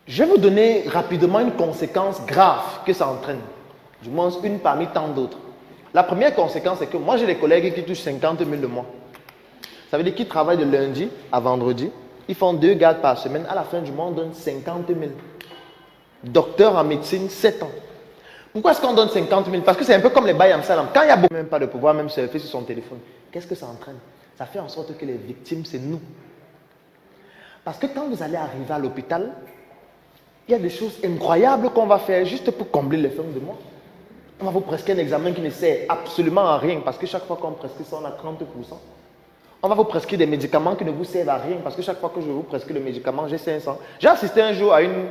Je vais vous donner rapidement une conséquence grave que ça entraîne. Du moins, une parmi tant d'autres. La première conséquence, c'est que moi, j'ai des collègues qui touchent 50 000 le mois. Ça veut dire qu'ils travaillent de lundi à vendredi. Ils font 2 gardes par semaine. À la fin du mois, on donne 50 000. Docteur en médecine, 7 ans. Pourquoi est-ce qu'on donne 50 000? Parce que c'est un peu comme les bails en salam. Quand il n'y a même pas de pouvoir même surfer sur son téléphone, qu'est-ce que ça entraîne? Ça fait en sorte que les victimes, c'est nous. Parce que quand vous allez arriver à l'hôpital, il y a des choses incroyables qu'on va faire juste pour combler les fins de mois. On va vous prescrire un examen qui ne sert absolument à rien parce que chaque fois qu'on prescrit ça, on a 30%. On va vous prescrire des médicaments qui ne vous servent à rien parce que chaque fois que je vous prescris le médicament, j'ai 500. J'ai assisté un jour à une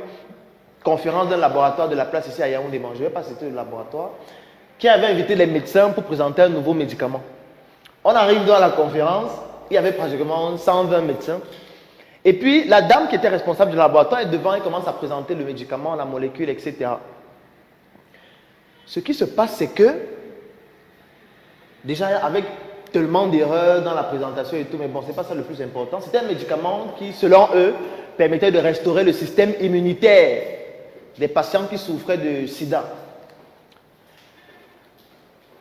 conférence d'un laboratoire de la place ici à Yaoundé, je ne vais pas citer le laboratoire, qui avait invité les médecins pour présenter un nouveau médicament. On arrive dans la conférence, il y avait pratiquement 120 médecins. Et puis, la dame qui était responsable du laboratoire est devant et commence à présenter le médicament, la molécule, etc. Ce qui se passe, c'est que, déjà, avec tellement d'erreurs dans la présentation et tout, mais bon, ce n'est pas ça le plus important. C'était un médicament qui, selon eux, permettait de restaurer le système immunitaire des patients qui souffraient de sida.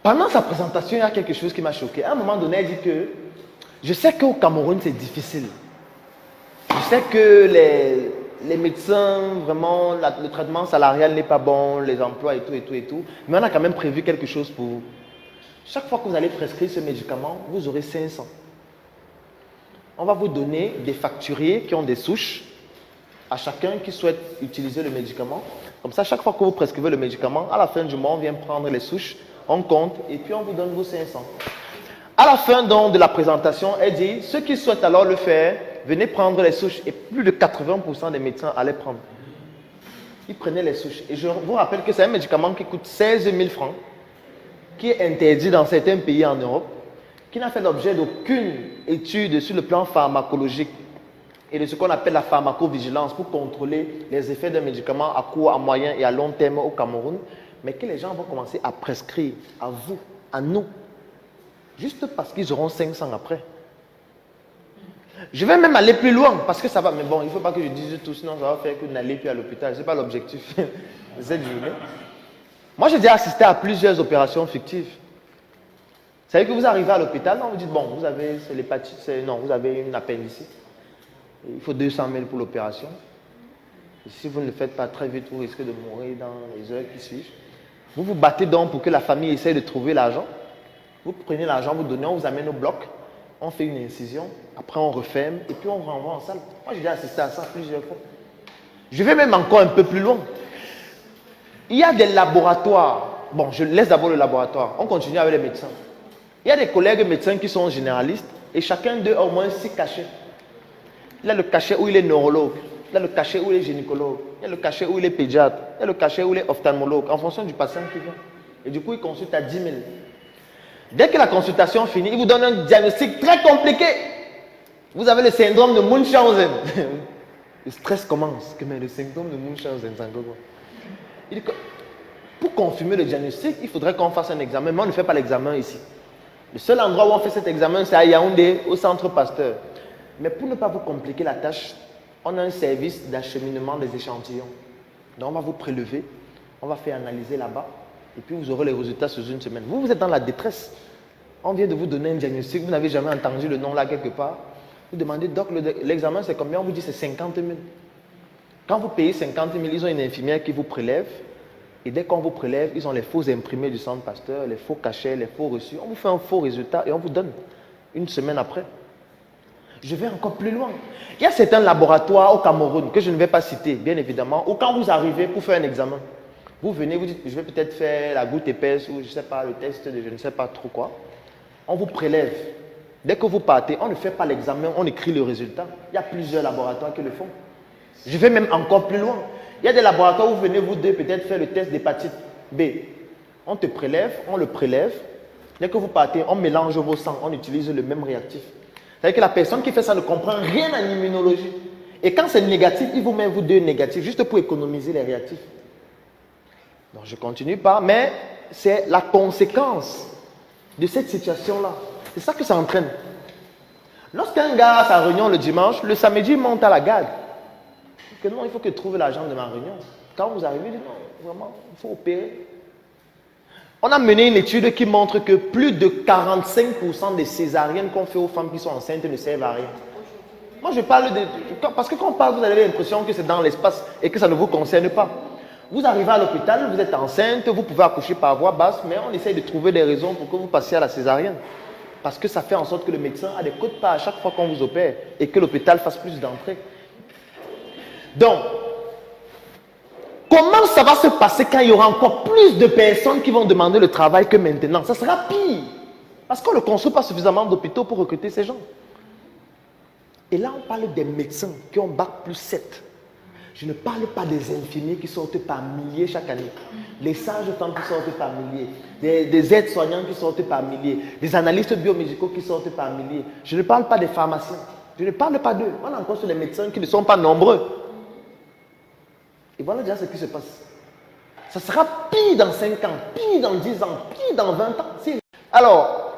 Pendant sa présentation, il y a quelque chose qui m'a choqué. À un moment donné, elle dit que je sais qu'au Cameroun, c'est difficile. Je sais que les médecins, vraiment, le traitement salarial n'est pas bon, les emplois et tout. Mais on a quand même prévu quelque chose pour vous. Chaque fois que vous allez prescrire ce médicament, vous aurez 500. On va vous donner des facturiers qui ont des souches à chacun qui souhaite utiliser le médicament. Comme ça, chaque fois que vous prescrivez le médicament, à la fin du mois, on vient prendre les souches, on compte et puis on vous donne vos 500. À la fin donc de la présentation, elle dit, ceux qui souhaitent alors le faire, venez prendre les souches. Et plus de 80% des médecins allaient prendre. Ils prenaient les souches. Et je vous rappelle que c'est un médicament qui coûte 16 000 francs, qui est interdit dans certains pays en Europe, qui n'a fait l'objet d'aucune étude sur le plan pharmacologique et de ce qu'on appelle la pharmacovigilance pour contrôler les effets d'un médicament à court, à moyen et à long terme au Cameroun, mais que les gens vont commencer à prescrire à vous, à nous, juste parce qu'ils auront 500 après. Je vais même aller plus loin, parce que ça va, mais bon, il ne faut pas que je dise tout, sinon ça va faire que vous n'allez plus à l'hôpital. Ce n'est pas l'objectif de cette journée. Moi, j'ai déjà assisté à plusieurs opérations fictives. Vous savez que vous arrivez à l'hôpital, on vous dit, bon, vous avez l'hépatite, non, vous avez une appendicite. Il faut 200 000 pour l'opération. Si vous ne le faites pas très vite, vous risquez de mourir dans les heures qui suivent. Vous vous battez donc pour que la famille essaye de trouver l'argent. Vous prenez l'argent, vous donnez, on vous amène au bloc, on fait une incision, après on referme et puis on renvoie en salle. Moi, j'ai déjà assisté à ça plusieurs fois. Je vais même encore un peu plus loin. Il y a des laboratoires. Bon, je laisse d'abord le laboratoire. On continue avec les médecins. Il y a des collègues médecins qui sont généralistes et chacun d'eux a au moins 6 cachets. Il a le cachet où il est neurologue, il a le cachet où il est gynécologue, il a le cachet où il est pédiatre, il a le cachet où il est ophtalmologue, en fonction du patient qui vient. Et du coup, il consulte à 10 000. Dès que la consultation finit, il vous donne un diagnostic très compliqué. Vous avez le syndrome de Munchausen. Le stress commence. Mais le syndrome de Munchausen, c'est encore quoi? Il dit que pour confirmer le diagnostic, il faudrait qu'on fasse un examen, mais on ne fait pas l'examen ici. Le seul endroit où on fait cet examen, c'est à Yaoundé, au centre Pasteur. Mais pour ne pas vous compliquer la tâche, on a un service d'acheminement des échantillons. Donc on va vous prélever, on va faire analyser là-bas, et puis vous aurez les résultats sous une semaine. Vous êtes dans la détresse. On vient de vous donner un diagnostic, vous n'avez jamais entendu le nom là quelque part. Vous demandez, doc, l'examen c'est combien? On vous dit c'est 50 000. Quand vous payez 50 000, ils ont une infirmière qui vous prélève. Et dès qu'on vous prélève, ils ont les faux imprimés du centre Pasteur, les faux cachets, les faux reçus. On vous fait un faux résultat et on vous donne une semaine après. Je vais encore plus loin. Il y a certains laboratoires au Cameroun que je ne vais pas citer, bien évidemment, où quand vous arrivez pour faire un examen, vous venez, vous dites, je vais peut-être faire la goutte épaisse ou je ne sais pas, le test de je ne sais pas trop quoi. On vous prélève. Dès que vous partez, on ne fait pas l'examen, on écrit le résultat. Il y a plusieurs laboratoires qui le font. Je vais même encore plus loin. Il y a des laboratoires où vous venez, vous deux, peut-être faire le test d'hépatite B. On te prélève, on le prélève. Dès que vous partez, on mélange vos sangs, on utilise le même réactif. C'est-à-dire que la personne qui fait ça ne comprend rien en immunologie. Et quand c'est négatif, il vous met vous deux négatifs, juste pour économiser les réactifs. Donc je ne continue pas, mais c'est la conséquence de cette situation-là. C'est ça que ça entraîne. Lorsqu'un gars a sa réunion le dimanche, le samedi, il monte à la garde. Que non, il faut que je trouve l'argent de ma réunion. Quand vous arrivez, je dis non, vraiment, il faut opérer. On a mené une étude qui montre que plus de 45% des césariennes qu'on fait aux femmes qui sont enceintes ne servent à rien. Moi, je parle de... Parce que quand on parle, vous avez l'impression que c'est dans l'espace et que ça ne vous concerne pas. Vous arrivez à l'hôpital, vous êtes enceinte, vous pouvez accoucher par voie basse, mais on essaye de trouver des raisons pour que vous passiez à la césarienne. Parce que ça fait en sorte que le médecin a des codes pas à chaque fois qu'on vous opère et que l'hôpital fasse plus d'entrées. Donc, comment ça va se passer quand il y aura encore plus de personnes qui vont demander le travail que maintenant? Ça sera pire. Parce qu'on ne construit pas suffisamment d'hôpitaux pour recruter ces gens. Et là, on parle des médecins qui ont bac plus 7. Je ne parle pas des infirmiers qui sortent par milliers chaque année. Les sages-femmes qui sortent par milliers. Des aides-soignants qui sortent par milliers. Des analystes biomédicaux qui sortent par milliers. Je ne parle pas des pharmaciens. Je ne parle pas d'eux. On a encore sur les médecins qui ne sont pas nombreux. Et voilà déjà ce qui se passe. Ça sera pire dans 5 ans, pire dans 10 ans, pire dans 20 ans. Alors,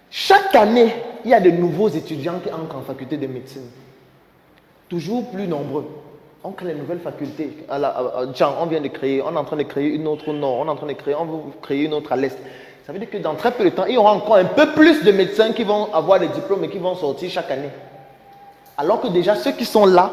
chaque année, il y a de nouveaux étudiants qui entrent en faculté de médecine. Toujours plus nombreux. On crée de nouvelles facultés. On vient de créer, on est en train de créer une autre au nord, on est en train de créer, on veut créer une autre à l'est. Ça veut dire que dans très peu de temps, il y aura encore un peu plus de médecins qui vont avoir des diplômes et qui vont sortir chaque année. Alors que déjà, ceux qui sont là,